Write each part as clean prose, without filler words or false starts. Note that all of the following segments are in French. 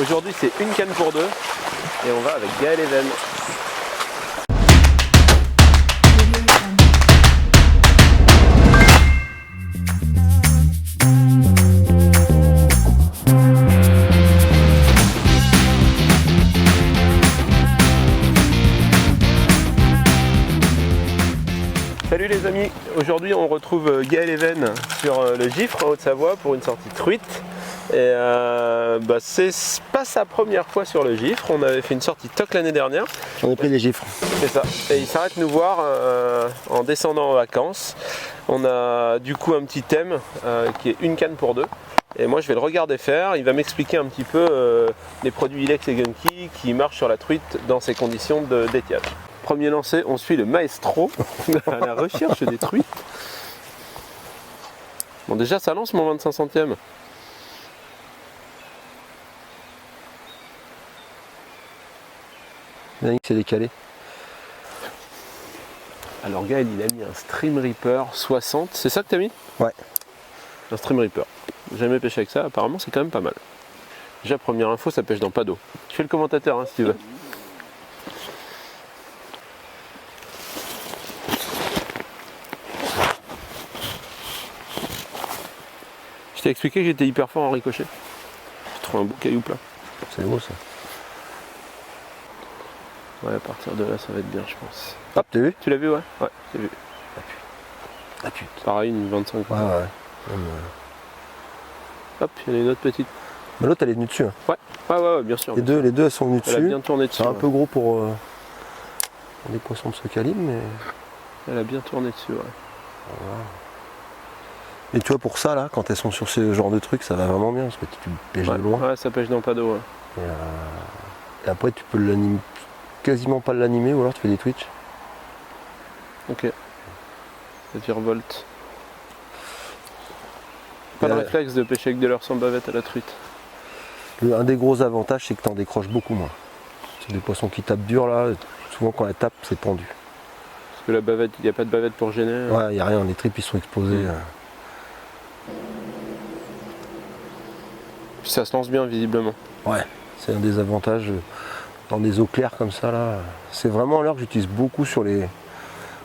Aujourd'hui c'est une canne pour deux et on va avec Gaël Even. Salut les amis, aujourd'hui on retrouve Gaël Even sur le Gifre en Haute-Savoie pour une sortie truite. Et c'est pas sa première fois sur le Gifre, on avait fait une sortie toc l'année dernière. On a pris les gifres. C'est ça, et il s'arrête nous voir en descendant en vacances. On a du coup un petit thème qui est une canne pour deux. Et moi je vais le regarder faire, il va m'expliquer un petit peu les produits Ilex et Gunky qui marchent sur la truite dans ces conditions d'étiage. Premier lancé, on suit le maestro à la recherche des truites. Bon déjà ça lance mon 25 centièmes. Yannick s'est décalé. Alors Gaël il a mis un Stream Reaper 60, c'est ça que t'as mis? Ouais. Un Stream Reaper. J'ai jamais pêché avec ça, apparemment c'est quand même pas mal. Déjà première info, ça pêche dans pas d'eau. Tu fais le commentateur hein, si tu veux. Je t'ai expliqué que j'étais hyper fort en ricochet. J'ai trouvé un beau caillou plat. C'est beau ça. Ouais, à partir de là, ça va être bien, je pense. Hop, t'as vu? Tu l'as vu, ouais? Ouais, j'ai vu. Ah putain. Pareil, une 25. Ouais, ouais. Hop, il y en a une autre petite. Mais l'autre elle est venue dessus. Hein. Ouais, bien sûr. Les deux elles sont venues Elle a dessus. bien tourné dessus. C'est un peu gros pour des poissons de ce calibre, mais. Elle a bien tourné dessus, ouais. Voilà. Et tu vois, pour ça, là, quand elles sont sur ce genre de trucs, ça va vraiment bien parce que tu pêches de loin. Ouais, ça pêche dans pas d'eau. Ouais. Et après, tu peux l'animer, quasiment pas l'animer, ou alors tu fais des twitch. Ok. Ça virevolte. Pas de réflexe de pêcher avec de leurre sans bavette à la truite. Un des gros avantages, c'est que tu en décroches beaucoup moins. C'est des poissons qui tapent dur, là. Souvent, quand elles tapent, c'est pendu. Parce que la bavette, il n'y a pas de bavette pour gêner. Ouais, il n'y a rien. Les tripes, ils sont exposés. Puis ça se lance bien, visiblement. Ouais, c'est un des avantages dans des eaux claires comme ça là. C'est vraiment l'heure que j'utilise beaucoup sur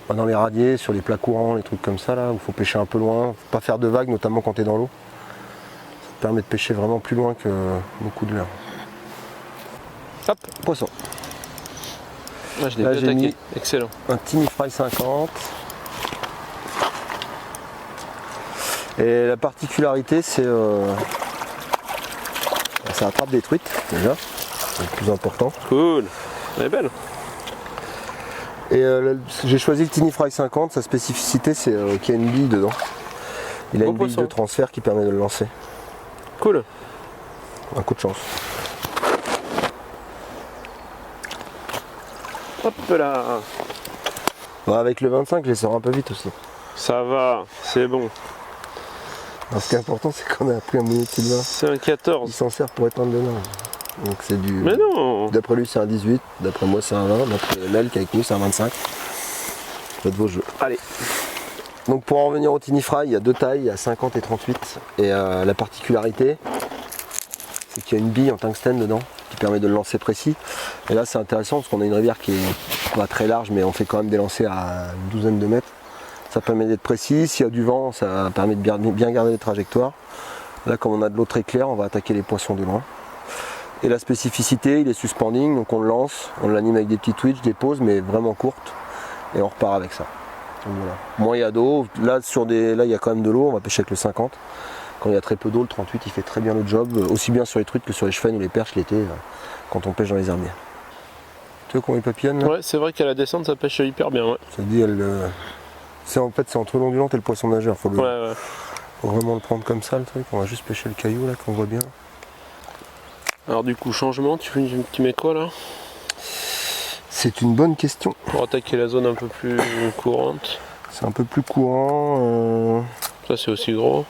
dans les radiers, sur les plats courants, les trucs comme ça là, où il faut pêcher un peu loin, faut pas faire de vagues, notamment quand tu es dans l'eau. Ça te permet de pêcher vraiment plus loin que beaucoup de leurre. Hop, poisson. Ouais, je l'ai Là, bien j'ai attaqué. mis Excellent. un Tiny Fry 50. Et la particularité, c'est ça attrape des truites déjà, c'est le plus important. Cool. Elle est belle. Et j'ai choisi le Tiny Fry 50, sa spécificité c'est qu'il y a une bille dedans. Il a Beau une bille poisson. de transfert qui permet de le lancer. Cool. Un coup de chance. Hop là. Ouais, avec le 25, je les sors un peu vite aussi. Ça va, c'est bon. Alors, ce qui est important, c'est qu'on a pris un monotype 20. C'est un Il 14. s'en sert pour éteindre le linge. Donc c'est du. Mais non. D'après lui, c'est un 18. D'après moi, c'est un 20. D'après Lel qui est avec nous, c'est un 25. Faites vos jeux. Allez. Donc pour en revenir au Tiny Fry, il y a deux tailles, il y a 50 et 38. Et la particularité, c'est qu'il y a une bille en tungstène dedans qui permet de le lancer précis. Et là, c'est intéressant parce qu'on a une rivière qui est pas très large, mais on fait quand même des lancers à une douzaine de mètres. Ça permet d'être précis. S'il y a du vent, ça permet de bien garder les trajectoires. Là, comme on a de l'eau très claire, on va attaquer les poissons de loin. Et la spécificité, il est suspending, donc on le lance, on l'anime avec des petits twitch, des pauses, mais vraiment courtes, et on repart avec ça. Donc voilà. Moins il y a d'eau, là il y a quand même de l'eau, on va pêcher avec le 50. Quand il y a très peu d'eau, le 38 il fait très bien le job, aussi bien sur les truites que sur les chevennes ou les perches l'été, quand on pêche dans les herbiers. Tu vois comment il papillonne là? Ouais, c'est vrai qu'à la descente, ça pêche hyper bien. Ouais. Ça dit, c'est entre l'ondulante et le poisson nageur. Faut vraiment le prendre comme ça le truc. On va juste pêcher le caillou là qu'on voit bien. Alors du coup, changement, tu mets quoi là? C'est une bonne question. Pour attaquer la zone un peu plus courante. C'est un peu plus courant. Ça c'est aussi gros.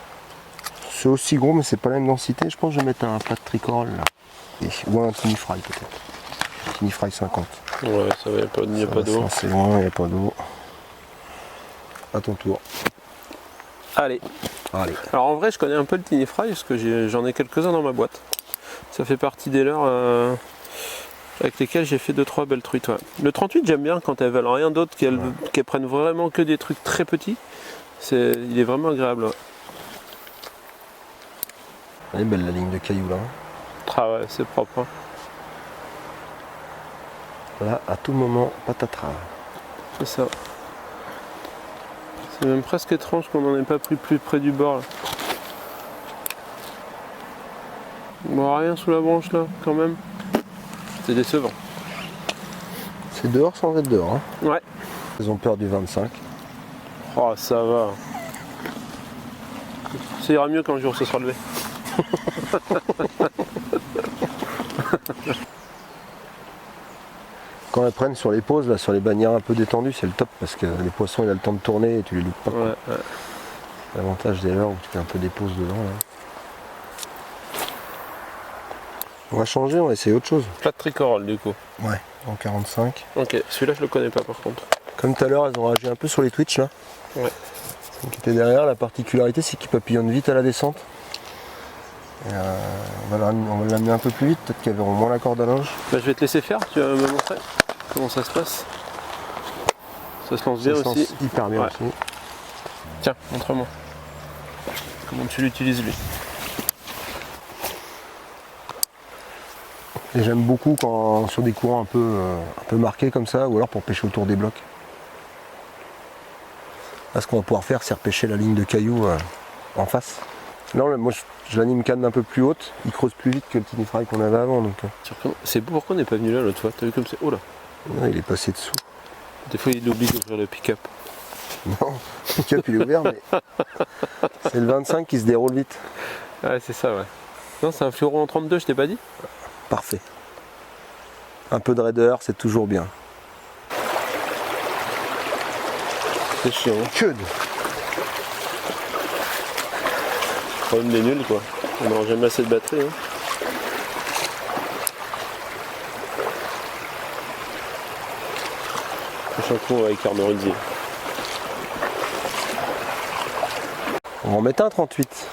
C'est aussi gros mais c'est pas la même densité. Je pense que je vais mettre un plat de tricorole là. Ou un Tiny Fry peut-être. Tiny Fry 50. Ouais, ça va, il n'y a pas d'eau. C'est loin, il n'y a pas d'eau. À ton tour. Allez. Allez. Alors en vrai, je connais un peu le Tiny Fry parce que j'en ai quelques-uns dans ma boîte. Ça fait partie des leurres avec lesquelles j'ai fait 2-3 belles truites. Ouais. Le 38, j'aime bien quand elles veulent rien d'autre, qu'elles prennent vraiment que des trucs très petits. Il est vraiment agréable. Ouais. Elle est belle la ligne de cailloux là. Ah ouais, c'est propre. Hein. Là, à tout moment, patatras. C'est ça. C'est même presque étrange qu'on n'en ait pas pris plus près du bord. Là. Bon, rien sous la branche là, quand même. C'est décevant. C'est dehors sans être dehors. Hein. Ouais. Ils ont peur du 25. Oh, ça va. Ça ira mieux quand le jour se sera levé. Quand elles prennent sur les pauses, là, sur les bannières un peu détendues, c'est le top parce que les poissons ils ont le temps de tourner et tu les loupes pas. Ouais, ouais. L'avantage des leurres où tu fais un peu des pauses dedans. Là. On va changer, on va essayer autre chose. Plat de tricorole du coup. Ouais, en 45. Ok, celui-là je le connais pas par contre. Comme tout à l'heure, elles ont réagi un peu sur les Twitch là. Ouais. Celle qui était derrière, la particularité c'est qu'ils papillonnent vite à la descente. Et, on va l'amener un peu plus vite, peut-être qu'elles verront moins la corde à linge. Bah, je vais te laisser faire, tu vas me montrer comment ça se passe. Ça se lance bien aussi. Hyper bien aussi. Tiens, montre-moi. Comment tu l'utilises lui. Et j'aime beaucoup quand sur des courants un peu marqués comme ça, ou alors pour pêcher autour des blocs. Là ce qu'on va pouvoir faire c'est repêcher la ligne de cailloux en face. Là moi je l'anime canne un peu plus haute, il creuse plus vite que le tiny fry qu'on avait avant. C'est beau, pourquoi on n'est pas venu là l'autre fois? T'as vu comme c'est. Oh là. Ouais, il est passé dessous. Des fois il oublie d'ouvrir le pick-up. Non, le pick-up il est ouvert mais c'est le 25 qui se déroule vite. Ouais c'est ça ouais. Non c'est un fluoro en 32, je t'ai pas dit? Parfait. Un peu de raideur, c'est toujours bien. C'est chiant. Hein. Que de... Le problème des nuls quoi. On n'aura jamais assez de batterie. Hein. Prochain coup avec armoridier. On va en mettre un 38.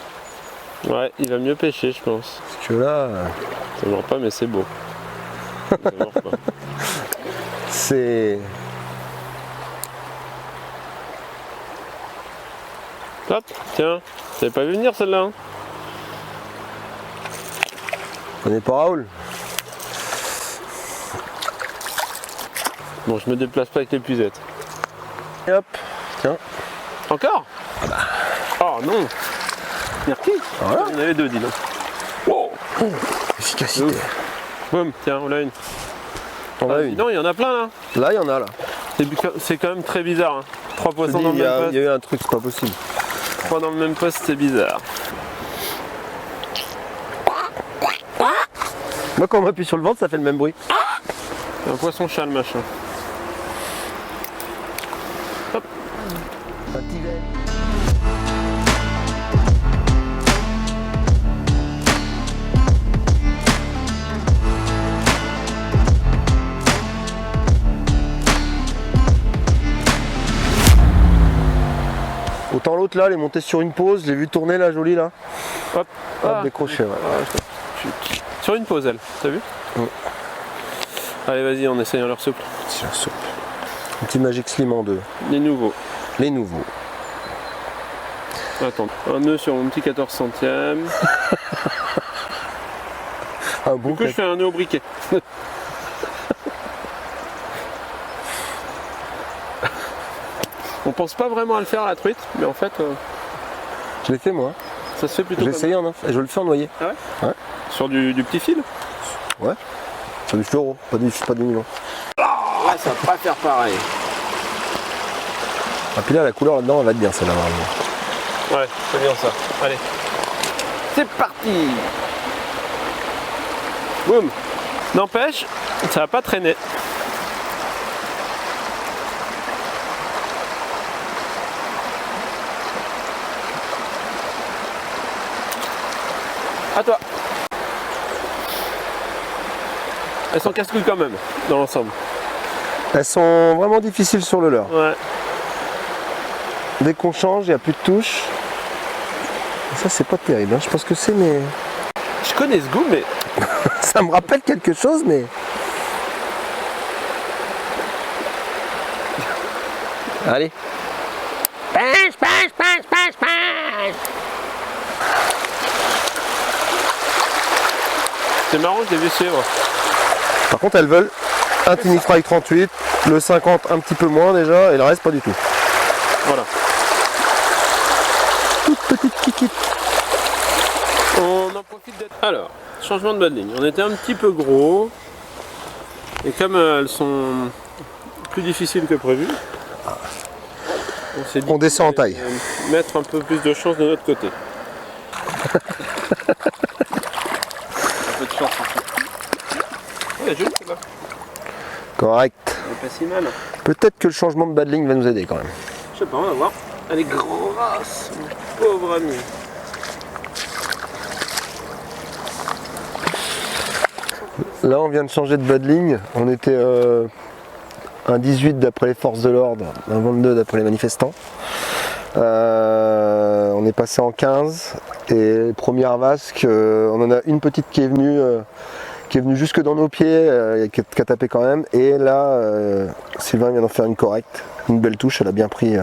Ouais, il va mieux pêcher je pense. Parce que là... Ça mord pas mais c'est beau. Ça mord pas. C'est... Hop, tiens, t'avais pas vu venir celle-là hein. On n'est pas Raoul. Bon, je me déplace pas avec l'épuisette. Et hop, tiens. Encore? Oh non. Merci. Voilà. Il y en avait deux, dis donc. Wow. Efficacité. Boum, tiens, on l'a une. On a une. Non, il y en a plein là. Là, il y en a là. C'est quand même très bizarre. Hein. 3 poissons dis, dans le même poste. Il y a eu un truc, c'est pas possible. 3 dans le même poste, c'est bizarre. Moi, quand on m'appuie sur le ventre, ça fait le même bruit. Un poisson chat le machin. Hop. Autant l'autre là, elle est montée sur une pause, je l'ai vu tourner là, jolie là. Hop. Hop, décroché, ouais. Sur une pause, elle, t'as vu? Allez, vas-y, on essaye en leur souple. Tiens, soupe. Un petit Magic Slim en deux. Les nouveaux. Les nouveaux. Attends, un nœud sur mon petit 14 centièmes. Un bon Du coup, je fais un nœud au briquet. On pense pas vraiment à le faire à la truite, mais en fait, Je l'ai fait moi. ça se fait plutôt. J'ai essayé et je le fais en noyer. Ah ouais? Ouais. Sur du petit fil? Ouais. Sur du fluoro, pas du nylon. Là, ça va pas faire pareil. Ah puis là, la couleur là-dedans, elle va être bien celle-là. Ouais, c'est bien ça. Allez. C'est parti. Boum. N'empêche, ça va pas traîner. À toi. Elles sont casse-couilles quand même, dans l'ensemble. Elles sont vraiment difficiles sur le leurre. Ouais. Dès qu'on change, il n'y a plus de touches. Et ça, c'est pas terrible. Hein. Je pense que c'est, mais Je connais ce goût, mais Ça me rappelle quelque chose, mais... Allez. Pêche, pêche, pêche, pêche, pêche. c'est marrant, je l'ai vu suivre. Par contre, elles veulent un Tiny Fry 38, le 50 un petit peu moins déjà, et le reste pas du tout. Voilà. Toute petite kikite. On en profite d'être. Alors, changement de bas de ligne. On était un petit peu gros. Et comme elles sont plus difficiles que prévu, on s'est dit On descend en taille. Mettre un peu plus de chance de notre côté. Un peu de chance aussi. Ouais, joli celle-là. Correct. Elle est pas si mal. Peut-être que le changement de bas de ligne va nous aider quand même. Je sais pas, on va voir. Elle est grosse, mon pauvre ami. Là, on vient de changer de bas de ligne. On était un 18 d'après les forces de l'ordre, un 22 d'après les manifestants. On est passé en 15 et première vasque, on en a une petite qui est venue jusque dans nos pieds, qui a tapé quand même. Et là, Sylvain vient d'en faire une correcte, une belle touche, elle a bien pris.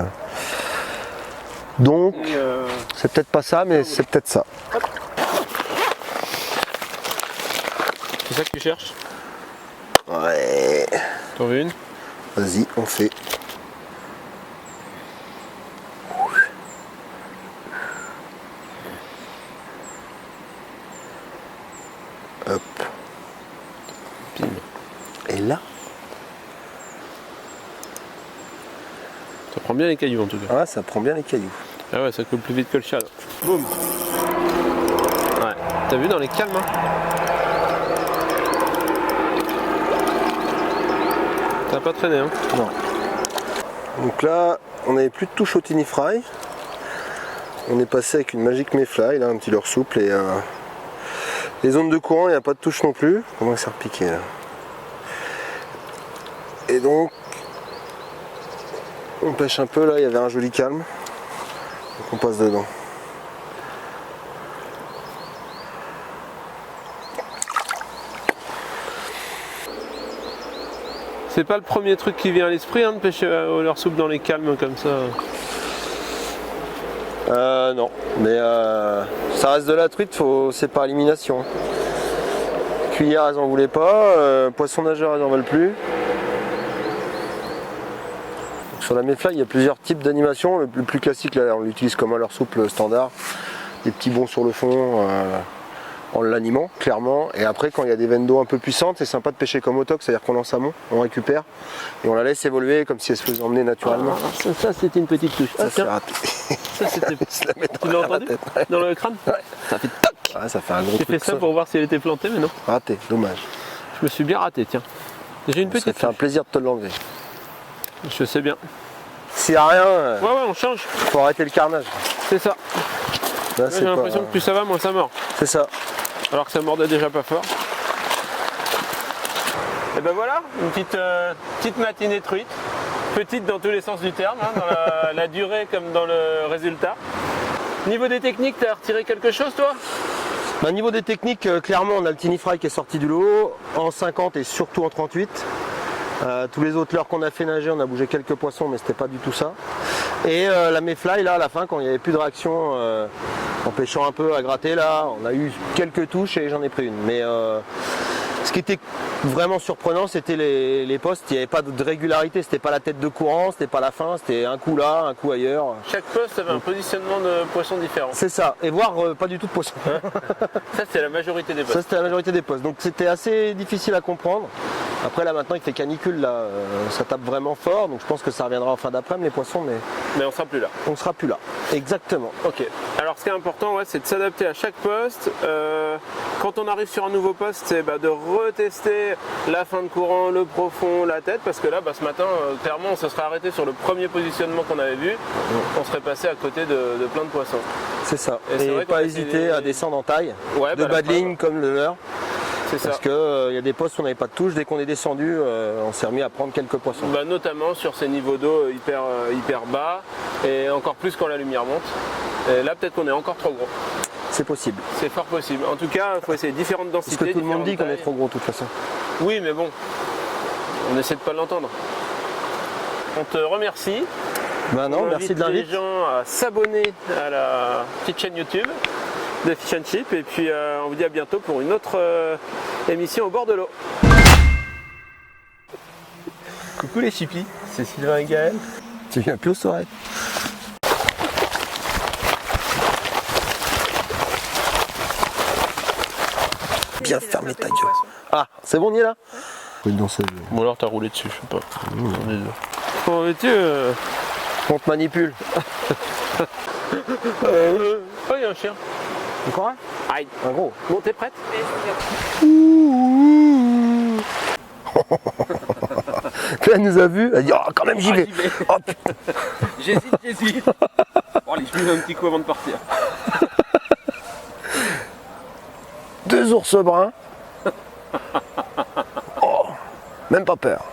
Donc, c'est peut-être pas ça, mais c'est peut-être ça. C'est ça que tu cherches? Ouais. T'en veux une? Vas-y, on fait. Hop. Pim. Et là, Ça prend bien les cailloux en tout cas. ah, ça prend bien les cailloux. Ah ouais, ça coule plus vite que le chat. Là. Boum. Ouais. T'as vu dans les calmes, hein? T'as pas traîné, hein? Non. Donc là, on n'avait plus de touche au Tiny Fry. On est passé avec une Magic Mayfly, là, un petit leurre souple et les zones de courant, il n'y a pas de touche non plus. Comment ça repiqué là? Et donc, on pêche un peu là, il y avait un joli calme. Donc on passe dedans. C'est pas le premier truc qui vient à l'esprit, hein, de pêcher au leurre souple dans les calmes comme ça. Non, mais ça reste de la truite, c'est par élimination. Cuillère, elles en voulaient pas, poisson nageur, elles en veulent plus. Donc, sur la Mayfly, il y a plusieurs types d'animation. Le plus classique, là, on l'utilise comme un leurre souple standard. Des petits bonds sur le fond en l'animant, clairement. Et après, quand il y a des veines d'eau un peu puissantes, c'est sympa de pêcher comme au toc, c'est-à-dire qu'on lance amont, on récupère et on la laisse évoluer comme si elle se faisait emmener naturellement. Ça c'était une petite touche. Ça, c'est raté. Ça c'était. Se la mettre Tu dans l'as la entendu? tête, ouais. Dans le crâne? Ouais. Ça fait toc. Ah, ça fait un gros J'ai truc. fait ça pour voir si elle était plantée, mais non. Raté, dommage. Je me suis bien raté, tiens. J'ai une Ça petite fait un touche. plaisir de te l'enlever. Je sais bien. S'il n'y a rien, Ouais, on change. faut arrêter le carnage. C'est ça. Là, J'ai l'impression que plus ça va, moins ça mord. C'est ça. Alors que ça mordait déjà pas fort. Et ben voilà, une petite matinée truite. Petite dans tous les sens du terme, hein, dans la durée comme dans le résultat. Niveau des techniques, t'as retiré quelque chose toi? Au niveau des techniques, clairement, on a le Tiny Fry qui est sorti du lot en 50 et surtout en 38. Tous les autres leurres qu'on a fait nager, on a bougé quelques poissons, mais c'était pas du tout ça. Et la Mayfly, là, à la fin, quand il n'y avait plus de réaction, en pêchant un peu à gratter, là, on a eu quelques touches et j'en ai pris une. Mais ce qui était vraiment surprenant, c'était les postes. Il n'y avait pas de régularité, c'était pas la tête de courant, c'était pas la fin, c'était un coup là, un coup ailleurs. Chaque poste avait un positionnement de poisson différent. C'est ça, et voire pas du tout de poisson. Ça c'est la majorité des postes. Ça c'était la majorité des postes, donc c'était assez difficile à comprendre. Après là maintenant il fait canicule, là, ça tape vraiment fort, donc je pense que ça reviendra en fin d'après-midi les poissons, mais on sera plus là. on sera plus là. Exactement. Ok. Alors ce qui est important, ouais, c'est de s'adapter à chaque poste. Quand on arrive sur un nouveau poste, c'est de retester la fin de courant, le profond, la tête, parce que là, ce matin, clairement, on se serait arrêté sur le premier positionnement qu'on avait vu. On serait passé à côté de plein de poissons. C'est ça. Et c'est Et vrai qu'on pas a hésiter fait à descendre en taille, Ouais, de la bas de preuve. ligne comme le leur. C'est ça. Parce qu'il y a des postes où on n'avait pas de touche, dès qu'on est descendu, on s'est remis à prendre quelques poissons. Notamment sur ces niveaux d'eau hyper bas, et encore plus quand la lumière monte. Et là, peut-être qu'on est encore trop gros. c'est possible. C'est fort possible. En tout cas, il faut essayer différentes densités. Parce que tout le monde dit qu'on est différentes trop gros de toute façon. tailles. Oui, mais bon, on essaie de pas l'entendre. On te remercie. Bah non, On merci invite de l'invite. les gens à s'abonner à la petite chaîne YouTube de Fish and Chip. Et puis on vous dit à bientôt pour une autre émission au bord de l'eau. Coucou les chippies, c'est Sylvain et Gaël. Tu viens plus aux soirées. Bien fermé ta gueule. Ah, c'est bon, on y est là? Oui, non, c'est... Bon alors t'as roulé dessus, je sais pas. Comment veux-tu On te manipule. Oh, il y a un chien. Encore un? Aïe. Un gros. Bon, t'es prête? Elle nous a vus, elle dit oh, quand même j'y vais. Oh, putain. J'hésite. Bon allez, je lui mets un petit coup avant de partir. 2 ours bruns. Oh, même pas peur.